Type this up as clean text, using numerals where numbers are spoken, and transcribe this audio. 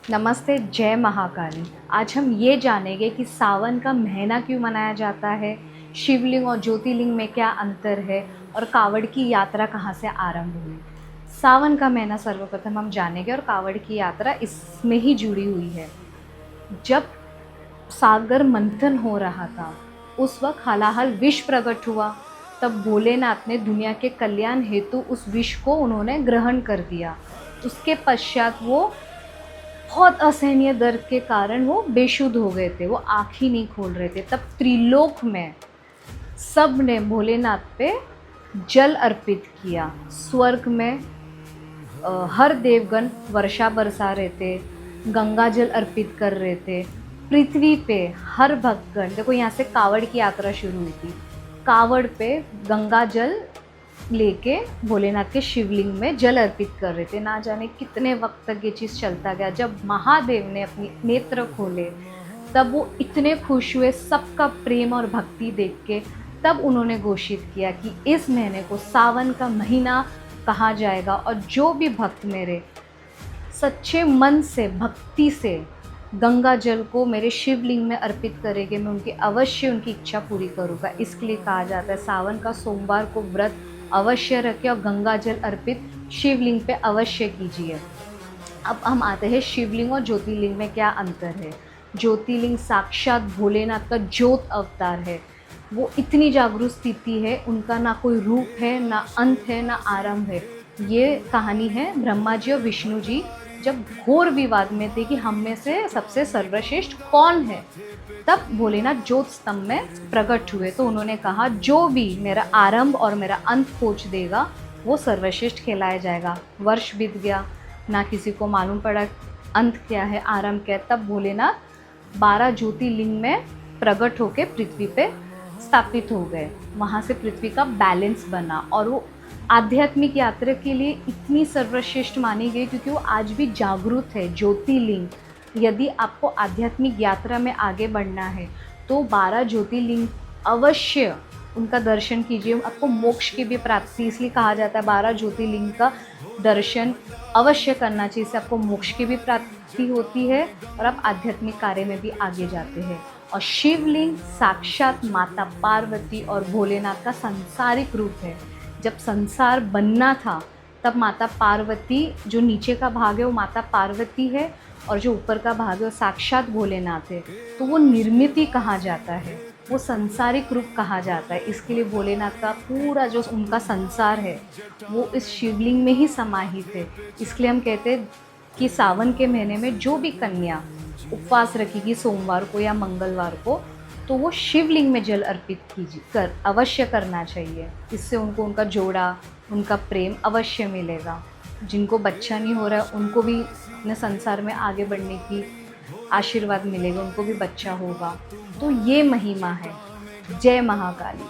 नमस्ते, जय महाकाली। आज हम ये जानेंगे कि सावन का महीना क्यों मनाया जाता है, शिवलिंग और ज्योतिर्लिंग में क्या अंतर है और कावड़ की यात्रा कहाँ से आरंभ हुई। सावन का महीना सर्वप्रथम हम जानेंगे और कावड़ की यात्रा इसमें ही जुड़ी हुई है। जब सागर मंथन हो रहा था, उस वक्त हलाहल विष प्रकट हुआ। तब भोलेनाथ ने दुनिया के कल्याण हेतु उस विष को उन्होंने ग्रहण कर दिया। उसके पश्चात वो बहुत असहनीय दर्द के कारण वो बेशुद्ध हो गए थे, वो आँख ही नहीं खोल रहे थे। तब त्रिलोक में सब ने भोलेनाथ पे जल अर्पित किया। स्वर्ग में हर देवगण वर्षा बरसा रहे थे, गंगा जल अर्पित कर रहे थे। पृथ्वी पे हर भक्तगण, देखो यहाँ से कावड़ की यात्रा शुरू हुई थी, कावड़ पे गंगा जल लेके भोलेनाथ के शिवलिंग में जल अर्पित कर रहे थे। ना जाने कितने वक्त तक ये चीज़ चलता गया। जब महादेव ने अपने नेत्र खोले तब वो इतने खुश हुए सबका प्रेम और भक्ति देख के। तब उन्होंने घोषित किया कि इस महीने को सावन का महीना कहा जाएगा और जो भी भक्त मेरे सच्चे मन से भक्ति से गंगा जल को मेरे शिवलिंग में अर्पित करेंगे, मैं उनकी अवश्य उनकी इच्छा पूरी करूँगा। इसके लिए कहा जाता है सावन का सोमवार को व्रत अवश्य रखें और गंगा जल अर्पित शिवलिंग पे अवश्य कीजिए। अब हम आते हैं शिवलिंग और ज्योतिर्लिंग में क्या अंतर है। ज्योतिर्लिंग साक्षात भोलेनाथ का ज्योत अवतार है। वो इतनी जागरूक स्थिति है, उनका ना कोई रूप है, ना अंत है, ना आरंभ है। ये कहानी है ब्रह्मा जी और विष्णु जी जब घोर विवाद में थे कि हम में से सबसे सर्वश्रेष्ठ कौन है। तब भोलेनाथ ज्योत स्तंभ में प्रकट हुए तो उन्होंने कहा जो भी मेरा आरंभ और मेरा अंत खोज देगा वो सर्वश्रेष्ठ कहलाया जाएगा। वर्ष बीत गया, ना किसी को मालूम पड़ा अंत क्या है आरंभ क्या है। तब भोलेनाथ 12 ज्योतिर्लिंग में प्रकट होकर पृथ्वी पे स्थापित हो गए। वहाँ से पृथ्वी का बैलेंस बना और वो आध्यात्मिक यात्रा के लिए इतनी सर्वश्रेष्ठ मानी गई क्योंकि वो आज भी जागरूक है। ज्योतिर्लिंग, यदि आपको आध्यात्मिक यात्रा में आगे बढ़ना है तो 12 ज्योतिर्लिंग अवश्य उनका दर्शन कीजिए, आपको मोक्ष की भी प्राप्ति। इसलिए कहा जाता है 12 ज्योतिर्लिंग का दर्शन अवश्य करना चाहिए, इससे आपको मोक्ष की भी प्राप्ति होती है और आप आध्यात्मिक कार्य में भी आगे जाते हैं। और शिवलिंग साक्षात माता पार्वती और भोलेनाथ का सांसारिक रूप है। जब संसार बनना था तब माता पार्वती, जो नीचे का भाग है वो माता पार्वती है और जो ऊपर का भाग है वो साक्षात भोलेनाथ है। तो वो निर्मित कहा जाता है, वो संसारिक रूप कहा जाता है। इसके लिए भोलेनाथ का पूरा जो उनका संसार है वो इस शिवलिंग में ही समाहित है। इसलिए हम कहते हैं कि सावन के महीने में जो भी कन्या उपवास रखेगी सोमवार को या मंगलवार को, तो वो शिवलिंग में जल अर्पित अवश्य करना चाहिए। इससे उनको उनका जोड़ा, उनका प्रेम अवश्य मिलेगा। जिनको बच्चा नहीं हो रहा है उनको भी अपने संसार में आगे बढ़ने की आशीर्वाद मिलेगा, उनको भी बच्चा होगा। तो ये महिमा है। जय महाकाली।